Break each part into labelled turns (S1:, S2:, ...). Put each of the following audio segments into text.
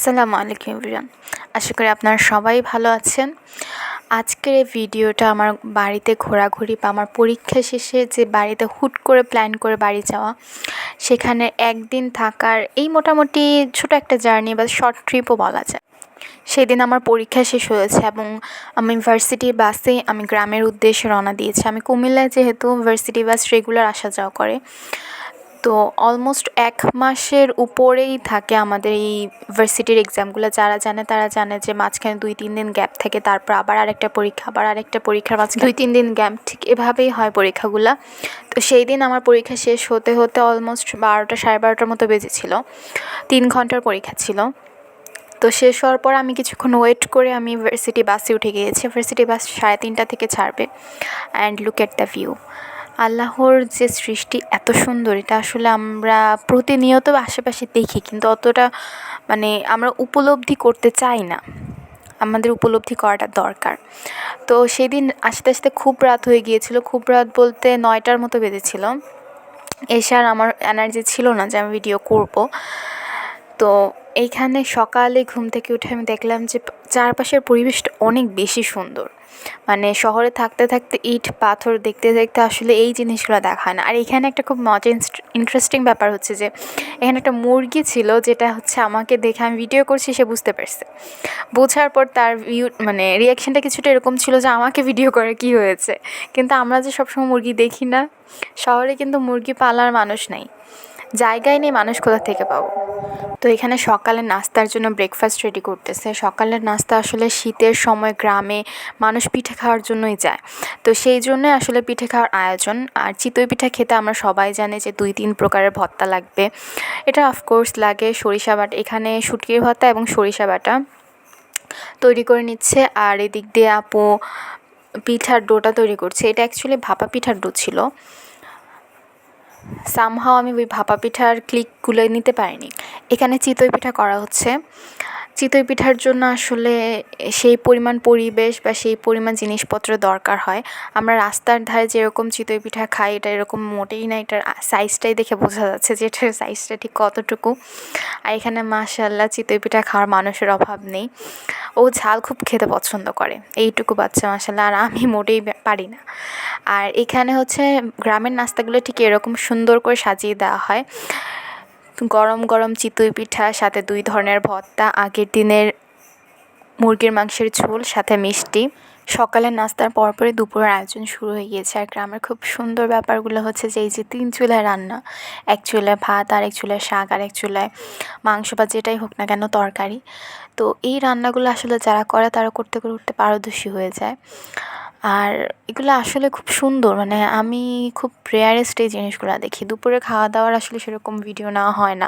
S1: আসসালামু আলাইকুম এভরিওয়ান, আশা করি আপনারা সবাই ভালো আছেন। আজকের এই ভিডিওটা আমার বাড়িতে ঘোরাঘুরি বা আমার পরীক্ষা শেষে যে বাড়িতে হুট করে প্ল্যান করে বাড়ি যাওয়া, সেখানে একদিন থাকার এই মোটামুটি ছোটো একটা জার্নি বা শর্ট ট্রিপও বলা যায়। সেদিন আমার পরীক্ষা শেষ হয়েছে এবং আমি ভার্সিটির বাসে আমি গ্রামের উদ্দেশ্যে রওনা দিয়েছি। আমি কুমিল্লায় যেহেতু ভার্সিটি বাস রেগুলার আসা যাওয়া করে, তো অলমোস্ট 1 মাসের উপরেই থাকে আমাদের এই ভার্সিটির এক্সামগুলো। যারা জানে তারা জানে যে মাঝখানে 2-3 দিন গ্যাপ থাকে, তারপর আবার আরেকটা পরীক্ষার মাঝখানে 2-3 দিন গ্যাপ, ঠিক এভাবেই হয় পরীক্ষাগুলো। তো সেই দিন আমার পরীক্ষা শেষ হতে হতে অলমোস্ট 12টা 12:30টার মতো বেজেছিল। 3 ঘন্টার পরীক্ষা ছিল। তো শেষ হওয়ার পর আমি কিছুক্ষণ ওয়েট করে আমি ভার্সিটি বাসে উঠে গিয়েছি। ভার্সিটি বাস 3:30 থেকে ছাড়বে। And look at the view. আল্লাহর যে সৃষ্টি এত সুন্দর, এটা আসলে আমরা প্রতিনিয়ত আশেপাশে দেখি, কিন্তু অতটা আমরা উপলব্ধি করতে চাই না। আমাদের উপলব্ধি করাটা দরকার। তো সেদিন আস্তে আস্তে খুব রাত হয়ে গিয়েছিল। খুব রাত বলতে 9টার মতো বেজেছিল। এসে আর আমার এনার্জি ছিল না যে আমি ভিডিও করব। তো এইখানে সকালে ঘুম থেকে উঠে আমি দেখলাম যে চারপাশের পরিবেশটা অনেক বেশি সুন্দর। শহরে থাকতে থাকতে ইট পাথর দেখতে দেখতে আসলে এই জিনিসগুলো দেখা হয় না। আর এখানে একটা খুব ইন্টারেস্টিং ব্যাপার হচ্ছে যে এখানে একটা মুরগি ছিল, যেটা হচ্ছে আমাকে দেখে, আমি ভিডিও করছি, সে বুঝতে পারছে। বোঝার পর তার রিয়াকশানটা কিছুটা এরকম ছিল যে আমাকে ভিডিও করে কী হয়েছে। কিন্তু আমরা যে সবসময় মুরগি দেখি না, শহরে কিন্তু মুরগি পালার মানুষ নাই, জায়গায় নেই, মানুষ কোথা থেকে পাবো। তো এখানে সকালে নাস্তার জন্য ব্রেকফাস্ট রেডি করতেছে। সকালের নাস্তা আসলে শীতের সময় গ্রামে মানুষ পিঠে খাওয়ার জন্যই যায়, তো সেই জন্য আসলে পিঠে খাওয়ার আয়োজন। আর চিতই পিঠা খেতে আমরা সবাই জানি যে 2-3 প্রকারের ভর্তা লাগবে। এটা অফকোর্স লাগে সরিষা বাটা, এখানে শুটকির ভর্তা এবং সরিষা বাটা তৈরি করে নিচ্ছে। আর এদিক দিয়ে আপু পিঠার ডোটা তৈরি করছে। এটা অ্যাকচুয়ালি ভাপা পিঠার ডো ছিল। সামহাও আমি ওই ভাপা পিঠার ক্লিকগুলো নিতে পারিনি। এখানে চিতই পিঠা করা হচ্ছে। চিতই পিঠার জন্য আসলে সেই পরিমাণ পরিবেশ বা সেই পরিমাণ জিনিসপত্র দরকার হয়। আমরা রাস্তার ধারে যেরকম চিতই পিঠা খাই, এটা এরকম মোটেই না। এটার সাইজটাই দেখে বোঝা যাচ্ছে যে এটার সাইজটা ঠিক কতটুকু। আর এখানে মাশাআল্লাহ চিতই পিঠা খাওয়ার মানুষের অভাব নেই। ও ঝাল খুব খেতে পছন্দ করে, এইটুকু বাচ্চা মাশাআল্লাহ। আর আমি মোটেই পারি না। আর এখানে হচ্ছে গ্রামের নাস্তাগুলো ঠিক এরকম সুন্দর করে সাজিয়ে দেওয়া হয়। গরম গরম চিতই পিঠা, সাথে 2 ধরনের ভর্তা, আগের দিনের মুরগির মাংসের ঝোল, সাথে মিষ্টি। সকালের নাস্তার পরপরই দুপুরের আয়োজন শুরু হয়ে গিয়েছে। আর গ্রামের খুব সুন্দর ব্যাপারগুলো হচ্ছে যে এই যে 3 চুলায় রান্না, এক চুলায় ভাত, আর এক চুলায় শাক, আর এক চুলায় মাংস বা যেটাই হোক না কেন তরকারি। তো এই রান্নাগুলো আসলে যারা করে তারা করতে করতে পারদর্শী হয়ে যায়। আর এগুলো আসলে খুব সুন্দর। আমি খুব রেয়ারেস্ট এই জিনিসগুলো দেখি। দুপুরের খাওয়া দাওয়ার আসলে সেরকম ভিডিও নেওয়া হয় না।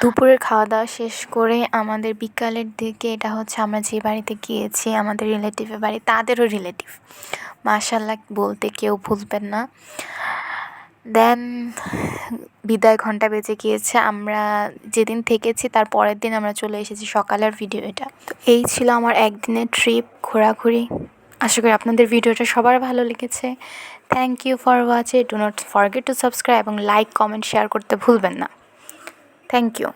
S1: দুপুরের খাওয়া দাওয়া শেষ করে আমাদের বিকালের দিকে, এটা হচ্ছে আমরা যে বাড়িতে গিয়েছি আমাদের রিলেটিভের বাড়ি, তাদেরও রিলেটিভ, মাশাআল্লাহ বলতে কেউ ভুলবেন না। দেন বিদায় ঘন্টা বেজে গিয়েছে। আমরা যেদিন থেকেছি তার পরের দিন আমরা চলে এসেছি। সকালের ভিডিও এটা। তো এই ছিল আমার একদিনের ট্রিপ, ঘোরাঘুরি। আশা করি আপনাদের ভিডিওটা সবার ভালো লেগেছে। Thank you for watching. Do not forget to subscribe এবং লাইক, কমেন্ট, শেয়ার করতে ভুলবেন না। Thank you.